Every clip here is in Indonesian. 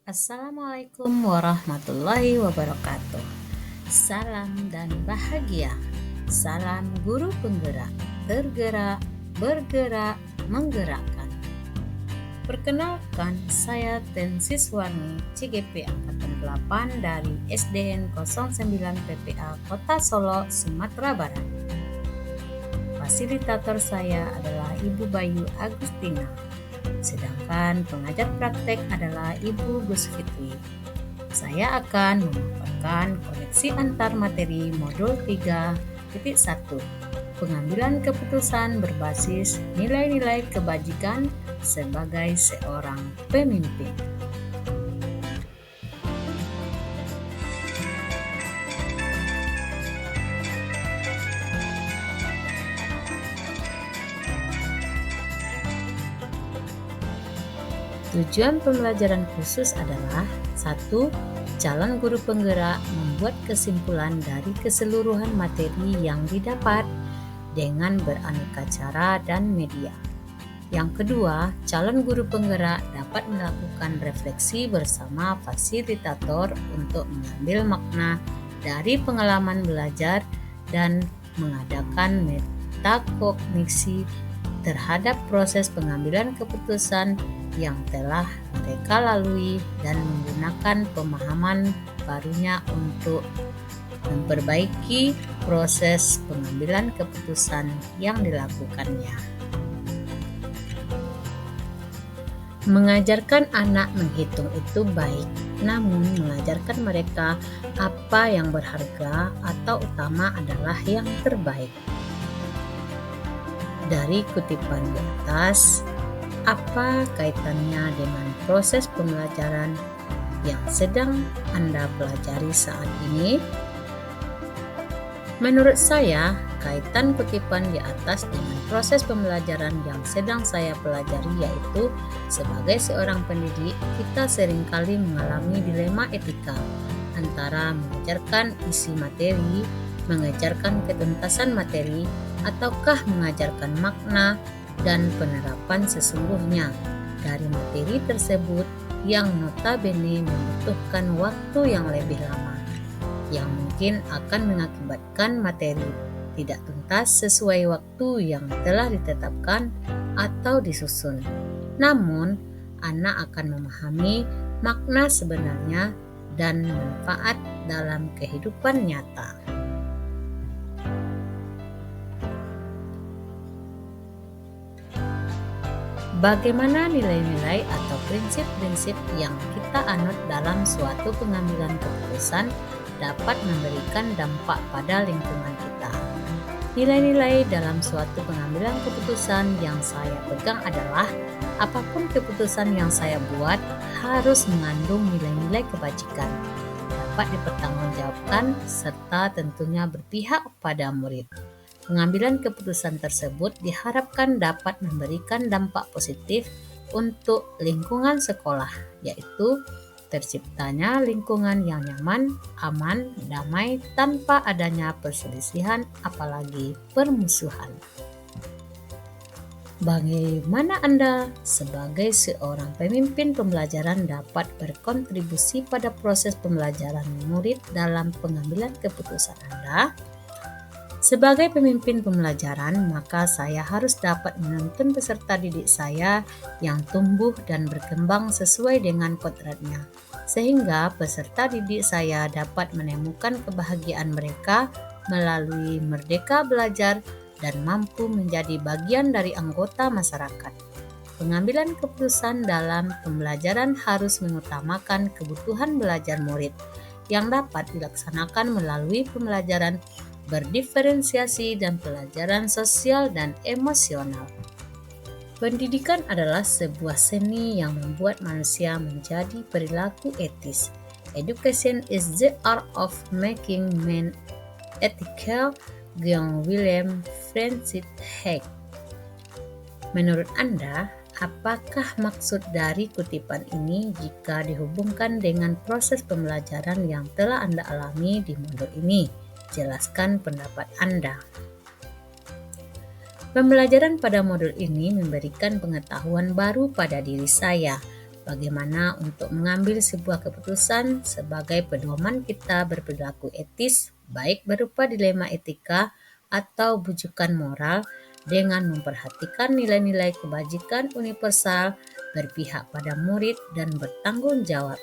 Assalamualaikum warahmatullahi wabarakatuh. Salam dan bahagia. Salam guru penggerak, tergerak, bergerak, menggerakkan. Perkenalkan, saya Tensiswani CGP Angkatan 8 dari SDN 09 PPA Kota Solo, Sumatera Barat. Fasilitator saya adalah Ibu Bayu Agustina, sedangkan pengajar praktek adalah Ibu Gus Fitri. Saya akan memaparkan koneksi antar materi modul 3.1, pengambilan keputusan berbasis nilai-nilai kebajikan sebagai seorang pemimpin. Tujuan pembelajaran khusus adalah 1. Calon guru penggerak membuat kesimpulan dari keseluruhan materi yang didapat dengan beraneka cara dan media. Yang kedua, calon guru penggerak dapat melakukan refleksi bersama fasilitator untuk mengambil makna dari pengalaman belajar dan mengadakan metakognisi terhadap proses pengambilan keputusan yang telah mereka lalui dan menggunakan pemahaman barunya untuk memperbaiki proses pengambilan keputusan yang dilakukannya. Mengajarkan anak menghitung itu baik, namun mengajarkan mereka apa yang berharga atau utama adalah yang terbaik. Dari kutipan di atas, apa kaitannya dengan proses pembelajaran yang sedang Anda pelajari saat ini? Menurut saya, kaitan kutipan di atas dengan proses pembelajaran yang sedang saya pelajari yaitu sebagai seorang pendidik, kita seringkali mengalami dilema etika antara mengajarkan isi materi, mengajarkan ketuntasan materi, ataukah mengajarkan makna dan penerapan sesungguhnya dari materi tersebut yang notabene membutuhkan waktu yang lebih lama, yang mungkin akan mengakibatkan materi tidak tuntas sesuai waktu yang telah ditetapkan atau disusun. Namun, anak akan memahami makna sebenarnya dan manfaat dalam kehidupan nyata. Bagaimana nilai-nilai atau prinsip-prinsip yang kita anut dalam suatu pengambilan keputusan dapat memberikan dampak pada lingkungan kita. Nilai-nilai dalam suatu pengambilan keputusan yang saya pegang adalah apapun keputusan yang saya buat harus mengandung nilai-nilai kebajikan, dapat dipertanggungjawabkan, serta tentunya berpihak pada murid. Pengambilan keputusan tersebut diharapkan dapat memberikan dampak positif untuk lingkungan sekolah, yaitu terciptanya lingkungan yang nyaman, aman, damai, tanpa adanya perselisihan apalagi permusuhan. Bagaimana Anda sebagai seorang pemimpin pembelajaran dapat berkontribusi pada proses pembelajaran murid dalam pengambilan keputusan Anda? Sebagai pemimpin pembelajaran, maka saya harus dapat menuntun peserta didik saya yang tumbuh dan berkembang sesuai dengan kodratnya, sehingga peserta didik saya dapat menemukan kebahagiaan mereka melalui merdeka belajar dan mampu menjadi bagian dari anggota masyarakat. Pengambilan keputusan dalam pembelajaran harus mengutamakan kebutuhan belajar murid yang dapat dilaksanakan melalui pembelajaran berdiferensiasi dan pelajaran sosial dan emosional. Pendidikan adalah sebuah seni yang membuat manusia menjadi perilaku etis. Education is the art of making men ethical, Georg Wilhelm Friedrich Hegel. Menurut Anda, apakah maksud dari kutipan ini jika dihubungkan dengan proses pembelajaran yang telah Anda alami di modul ini? Jelaskan pendapat Anda. Pembelajaran pada modul ini memberikan pengetahuan baru pada diri saya, Bagaimana untuk mengambil sebuah keputusan sebagai pedoman kita berperilaku etis, baik berupa dilema etika atau bujukan moral, dengan memperhatikan nilai-nilai kebajikan universal, berpihak pada murid, dan bertanggung jawab.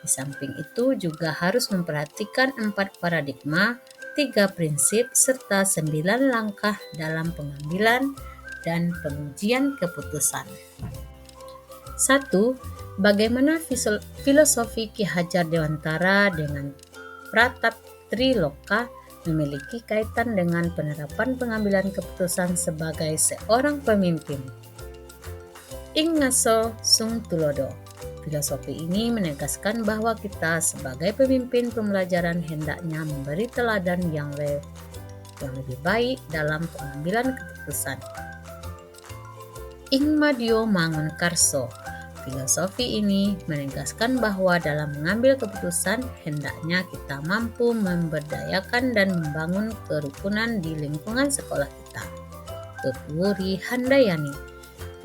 Di samping itu juga harus memperhatikan 4 paradigma, 3 prinsip, serta 9 langkah dalam pengambilan dan pengujian keputusan. 1. Bagaimana filosofi Ki Hajar Dewantara dengan Pratap Triloka memiliki kaitan dengan penerapan pengambilan keputusan sebagai seorang pemimpin. Ing ngaso sung tulodo. Filosofi ini menegaskan bahwa kita sebagai pemimpin pembelajaran hendaknya memberi teladan yang lebih baik dalam pengambilan keputusan. Ing Madio Mangun Karso. Filosofi ini menegaskan bahwa dalam mengambil keputusan hendaknya kita mampu memberdayakan dan membangun kerukunan di lingkungan sekolah kita. Tutwuri Handayani.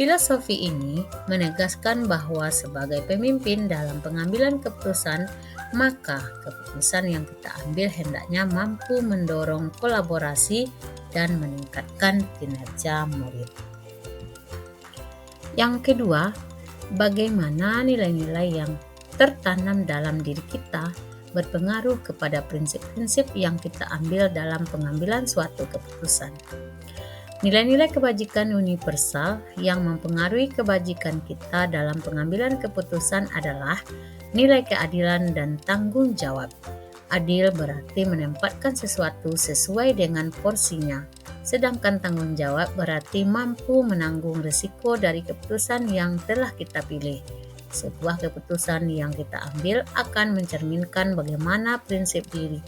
Filosofi ini menegaskan bahwa sebagai pemimpin dalam pengambilan keputusan, maka keputusan yang kita ambil hendaknya mampu mendorong kolaborasi dan meningkatkan kinerja murid. Yang kedua, bagaimana nilai-nilai yang tertanam dalam diri kita berpengaruh kepada prinsip-prinsip yang kita ambil dalam pengambilan suatu keputusan. Nilai-nilai kebajikan universal yang mempengaruhi kebajikan kita dalam pengambilan keputusan adalah nilai keadilan dan tanggung jawab. Adil berarti menempatkan sesuatu sesuai dengan porsinya, sedangkan tanggung jawab berarti mampu menanggung risiko dari keputusan yang telah kita pilih. Sebuah keputusan yang kita ambil akan mencerminkan bagaimana prinsip diri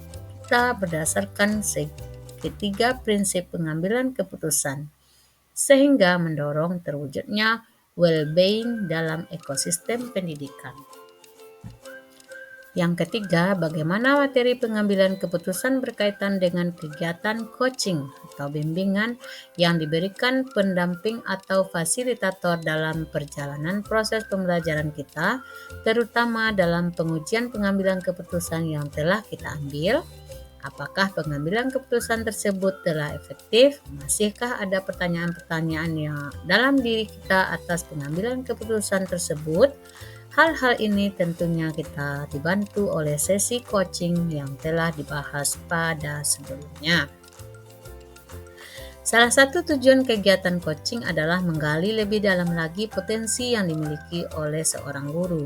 kita berdasarkan ketiga prinsip pengambilan keputusan, sehingga mendorong terwujudnya well-being dalam ekosistem pendidikan. Yang ketiga, bagaimana materi pengambilan keputusan berkaitan dengan kegiatan coaching atau bimbingan yang diberikan pendamping atau fasilitator dalam perjalanan proses pembelajaran kita, terutama dalam pengujian pengambilan keputusan yang telah kita ambil. Apakah pengambilan keputusan tersebut telah efektif? Masihkah ada pertanyaan-pertanyaan yang dalam diri kita atas pengambilan keputusan tersebut? Hal-hal ini tentunya kita dibantu oleh sesi coaching yang telah dibahas pada sebelumnya. Salah satu tujuan kegiatan coaching adalah menggali lebih dalam lagi potensi yang dimiliki oleh seorang guru.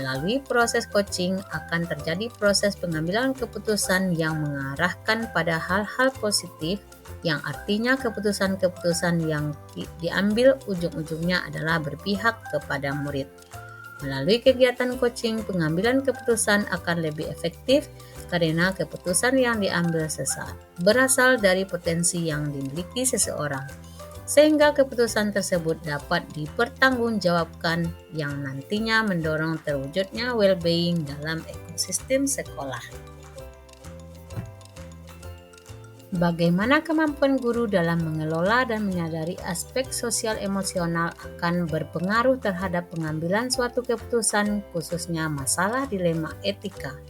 Melalui proses coaching akan terjadi proses pengambilan keputusan yang mengarahkan pada hal-hal positif, yang artinya keputusan-keputusan yang diambil ujung-ujungnya adalah berpihak kepada murid. Melalui kegiatan coaching, pengambilan keputusan akan lebih efektif karena keputusan yang diambil sesaat berasal dari potensi yang dimiliki seseorang, sehingga keputusan tersebut dapat dipertanggungjawabkan yang nantinya mendorong terwujudnya well-being dalam ekosistem sekolah. Bagaimana kemampuan guru dalam mengelola dan menyadari aspek sosial emosional akan berpengaruh terhadap pengambilan suatu keputusan, khususnya masalah dilema etika.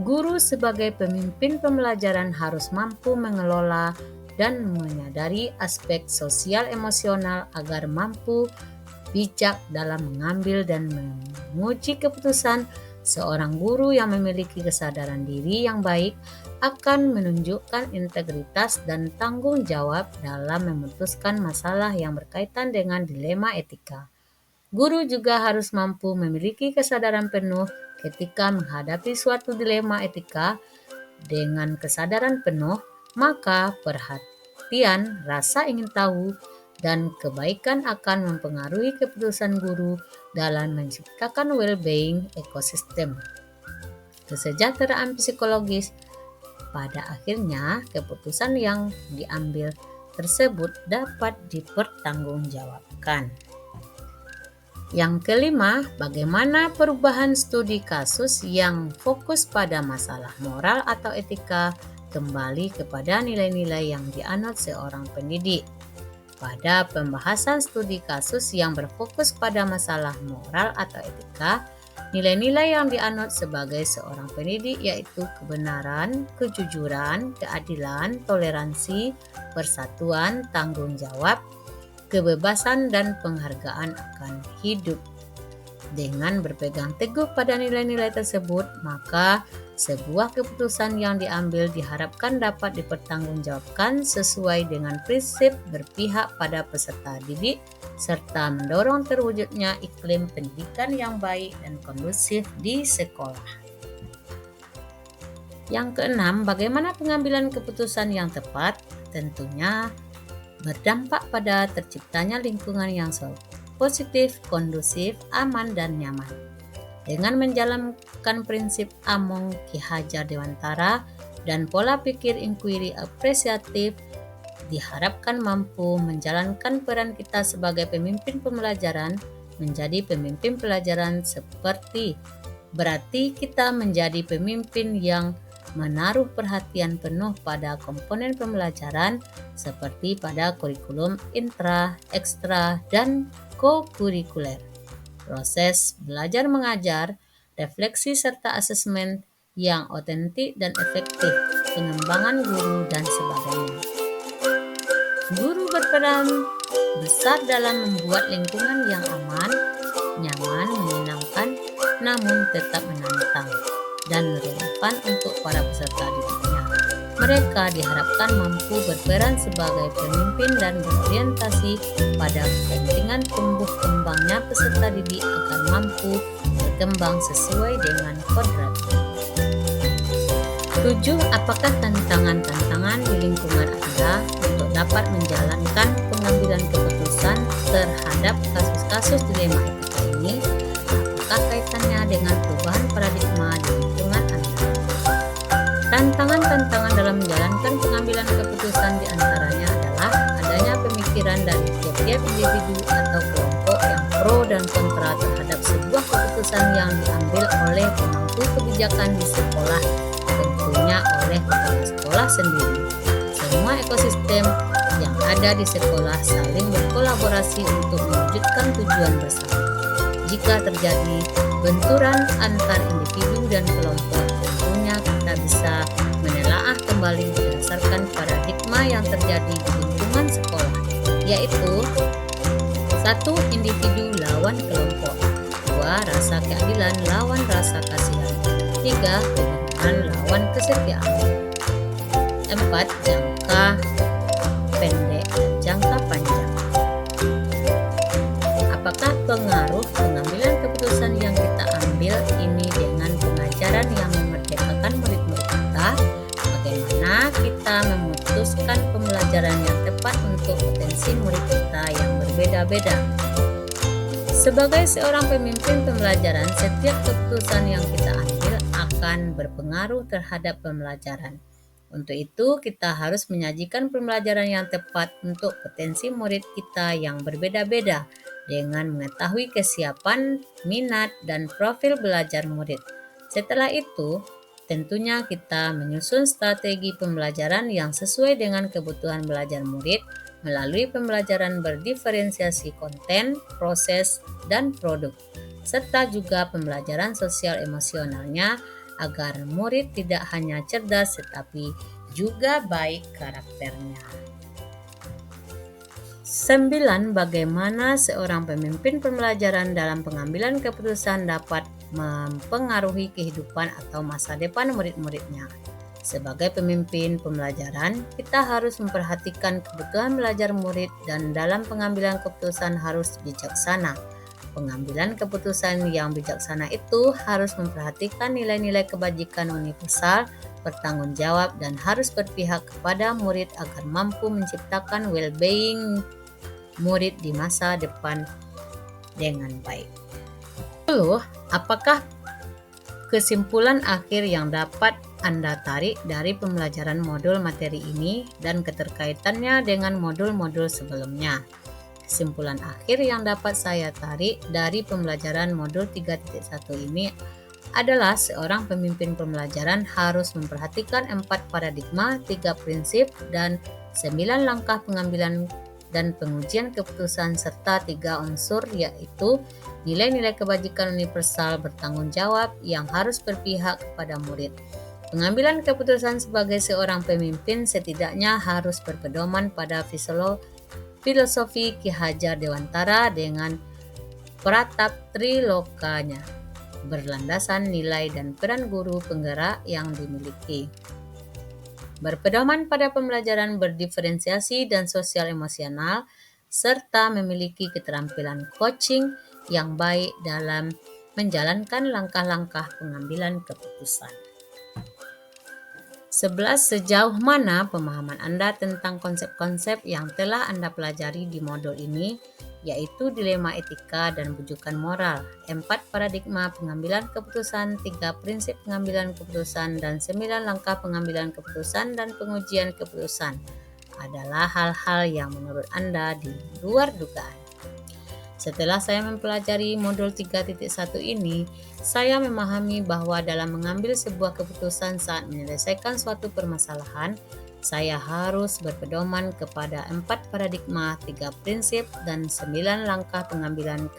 Guru sebagai pemimpin pembelajaran harus mampu mengelola dan menyadari aspek sosial emosional agar mampu bijak dalam mengambil dan menguji keputusan. Seorang guru yang memiliki kesadaran diri yang baik akan menunjukkan integritas dan tanggung jawab dalam memutuskan masalah yang berkaitan dengan dilema etika. Guru juga harus mampu memiliki kesadaran penuh ketika menghadapi suatu dilema etika. Dengan kesadaran penuh, maka perhatian, rasa ingin tahu, dan kebaikan akan mempengaruhi keputusan guru dalam menciptakan well-being ekosistem. Kesejahteraan psikologis. Pada akhirnya, keputusan yang diambil tersebut dapat dipertanggungjawabkan. Yang kelima, bagaimana perubahan studi kasus yang fokus pada masalah moral atau etika kembali kepada nilai-nilai yang dianut seorang pendidik. Pada pembahasan studi kasus yang berfokus pada masalah moral atau etika, nilai-nilai yang dianut sebagai seorang pendidik yaitu kebenaran, kejujuran, keadilan, toleransi, persatuan, tanggung jawab, kebebasan, dan penghargaan akan hidup. Dengan berpegang teguh pada nilai-nilai tersebut, maka sebuah keputusan yang diambil diharapkan dapat dipertanggungjawabkan sesuai dengan prinsip berpihak pada peserta didik serta mendorong terwujudnya iklim pendidikan yang baik dan kondusif di sekolah. Yang keenam, bagaimana pengambilan keputusan yang tepat? Tentunya berdampak pada terciptanya lingkungan yang positif, kondusif, aman, dan nyaman. Dengan menjalankan prinsip Among Ki Hajar Dewantara dan pola pikir inquiry apresiatif, diharapkan mampu menjalankan peran kita sebagai pemimpin pembelajaran menjadi pemimpin pelajaran berarti kita menjadi pemimpin yang menaruh perhatian penuh pada komponen pembelajaran seperti pada kurikulum intra, ekstra, dan co-kurikuler, proses belajar mengajar, refleksi serta asesmen yang otentik dan efektif, pengembangan guru, dan sebagainya. Guru berperan besar dalam membuat lingkungan yang aman, nyaman, menyenangkan, namun tetap menantang dan relevan untuk para peserta didiknya. Mereka diharapkan mampu berperan sebagai pemimpin dan berorientasi pada kepentingan tumbuh kembangnya peserta didik agar mampu berkembang sesuai dengan kodratnya. 7. Apakah tantangan-tantangan di lingkungan Anda untuk dapat menjalankan pengambilan keputusan terhadap kasus-kasus dilema etika ini? Apakah kaitannya dengan perubahan paradigma di lingkungan Anda? Tantangan-tantangan dalam menjalankan pengambilan keputusan diantaranya adalah adanya pemikiran dari tiap-tiap individu atau kelompok yang pro dan kontra terhadap sebuah keputusan yang diambil oleh pemangku kebijakan di sekolah, tentunya oleh kepala sekolah sendiri. Semua ekosistem yang ada di sekolah saling berkolaborasi untuk mewujudkan tujuan bersama. Jika terjadi benturan antar individu dan kelompok, tentunya kita bisa menelaah kembali berdasarkan paradigma yang terjadi di lingkungan sekolah, yaitu 1. Individu lawan kelompok, 2. Rasa keadilan lawan rasa kasihan, 3. Kebenaran lawan kesetiaan, 4. Jangka pendek dan jangka panjang. Apakah pengaruh pengambilan keputusan yang kita ambil ini dengan pengajaran yang memerdekakan murid-murid kita? Bagaimana kita memutuskan pembelajaran yang tepat untuk potensi murid kita yang berbeda-beda? Sebagai seorang pemimpin pembelajaran, setiap keputusan yang kita ambil akan berpengaruh terhadap pembelajaran. Untuk itu, kita harus menyajikan pembelajaran yang tepat untuk potensi murid kita yang berbeda-beda dengan mengetahui kesiapan, minat, dan profil belajar murid. Setelah itu, tentunya kita menyusun strategi pembelajaran yang sesuai dengan kebutuhan belajar murid melalui pembelajaran berdiferensiasi konten, proses, dan produk, serta juga pembelajaran sosial emosionalnya agar murid tidak hanya cerdas tetapi juga baik karakternya. 9. Bagaimana seorang pemimpin pembelajaran dalam pengambilan keputusan dapat mempengaruhi kehidupan atau masa depan murid-muridnya. Sebagai pemimpin pembelajaran, kita harus memperhatikan kebutuhan belajar murid dan dalam pengambilan keputusan harus bijaksana. Pengambilan keputusan yang bijaksana itu harus memperhatikan nilai-nilai kebajikan universal, bertanggung jawab, dan harus berpihak kepada murid agar mampu menciptakan well-being murid di masa depan dengan baik. 10. Apakah kesimpulan akhir yang dapat Anda tarik dari pembelajaran modul materi ini dan keterkaitannya dengan modul-modul sebelumnya? Kesimpulan akhir yang dapat saya tarik dari pembelajaran modul 3.1 ini adalah seorang pemimpin pembelajaran harus memperhatikan 4 paradigma, 3 prinsip, dan 9 langkah pengambilan dan pengujian keputusan serta 3 unsur yaitu nilai-nilai kebajikan universal bertanggung jawab yang harus berpihak kepada murid. Pengambilan keputusan sebagai seorang pemimpin setidaknya harus berpedoman pada filosofi Ki Hajar Dewantara dengan Pratap Trilokanya, berlandasan nilai dan peran guru penggerak yang dimiliki. Berpedoman pada pembelajaran berdiferensiasi dan sosial emosional, serta memiliki keterampilan coaching yang baik dalam menjalankan langkah-langkah pengambilan keputusan. 11. Sejauh mana pemahaman Anda tentang konsep-konsep yang telah Anda pelajari di modul ini, yaitu dilema etika dan bujukan moral, 4 paradigma pengambilan keputusan, 3 prinsip pengambilan keputusan, dan 9 langkah pengambilan keputusan dan pengujian keputusan adalah hal-hal yang menurut Anda di luar dugaan. Setelah saya mempelajari modul 3.1 ini, saya memahami bahwa dalam mengambil sebuah keputusan saat menyelesaikan suatu permasalahan, saya harus berpedoman kepada 4 paradigma, 3 prinsip, dan 9 langkah pengambilan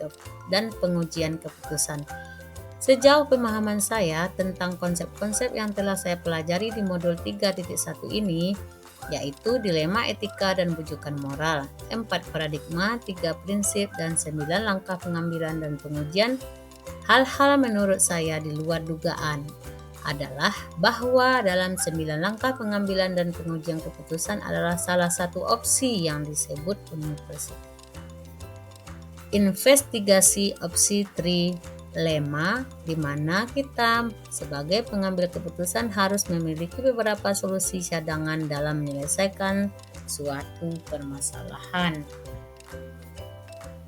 dan pengujian keputusan. Sejauh pemahaman saya tentang konsep-konsep yang telah saya pelajari di modul 3.1 ini, yaitu dilema etika dan bujukan moral, 4 paradigma, 3 prinsip, dan 9 langkah pengambilan dan pengujian, hal-hal menurut saya di luar dugaan adalah bahwa dalam 9 langkah pengambilan dan pengujian keputusan adalah salah satu opsi yang disebut investigasi opsi trilema, di mana kita sebagai pengambil keputusan harus memiliki beberapa solusi cadangan dalam menyelesaikan suatu permasalahan.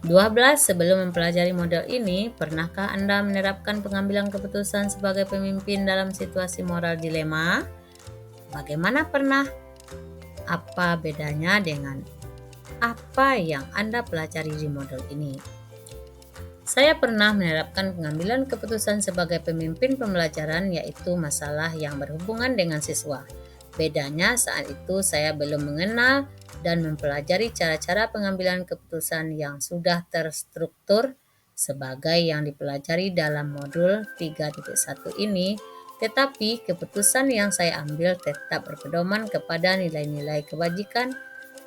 12. Sebelum mempelajari model ini, pernahkah Anda menerapkan pengambilan keputusan sebagai pemimpin dalam situasi moral dilema? Bagaimana pernah? Apa bedanya dengan apa yang Anda pelajari di model ini? Saya pernah menerapkan pengambilan keputusan sebagai pemimpin pembelajaran, yaitu masalah yang berhubungan dengan siswa. Bedanya saat itu saya belum mengenal dan mempelajari cara-cara pengambilan keputusan yang sudah terstruktur sebagai yang dipelajari dalam modul 3.1 ini, tetapi keputusan yang saya ambil tetap berpedoman kepada nilai-nilai kebajikan,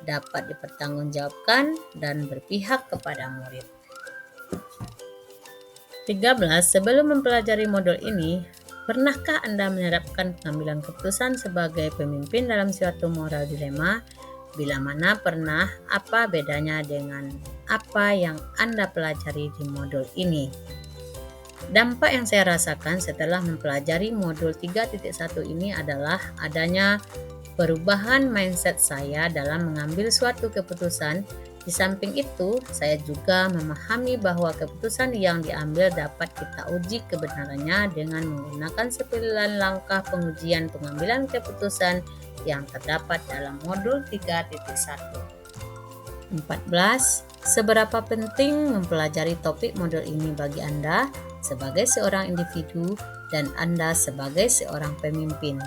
dapat dipertanggungjawabkan, dan berpihak kepada murid. 13. Sebelum mempelajari modul ini, pernahkah Anda menerapkan pengambilan keputusan sebagai pemimpin dalam suatu moral dilema? Bila mana pernah, apa bedanya dengan apa yang Anda pelajari di modul ini? Dampak yang saya rasakan setelah mempelajari modul 3.1 ini adalah adanya perubahan mindset saya dalam mengambil suatu keputusan. Di samping itu, saya juga memahami bahwa keputusan yang diambil dapat kita uji kebenarannya dengan menggunakan 9 langkah pengujian pengambilan keputusan yang terdapat dalam modul 3.1. 14. Seberapa penting mempelajari topik modul ini bagi Anda sebagai seorang individu dan Anda sebagai seorang pemimpin?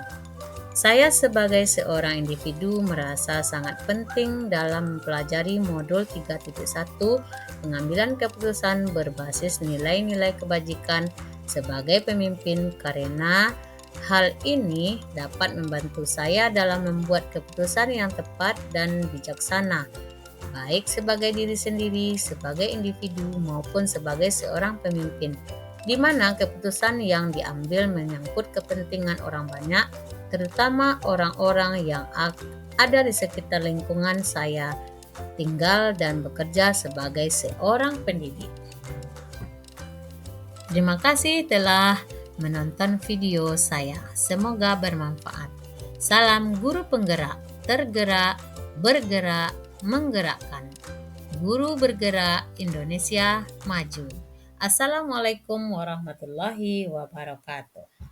Saya sebagai seorang individu merasa sangat penting dalam mempelajari modul 3.1 pengambilan keputusan berbasis nilai-nilai kebajikan sebagai pemimpin, karena hal ini dapat membantu saya dalam membuat keputusan yang tepat dan bijaksana, baik sebagai diri sendiri, sebagai individu, maupun sebagai seorang pemimpin, di mana keputusan yang diambil menyangkut kepentingan orang banyak, terutama orang-orang yang ada di sekitar lingkungan saya tinggal dan bekerja sebagai seorang pendidik. Terima kasih telah menonton video saya. Semoga bermanfaat. Salam guru penggerak, tergerak, bergerak, menggerakkan. Guru bergerak Indonesia maju. Assalamualaikum warahmatullahi wabarakatuh.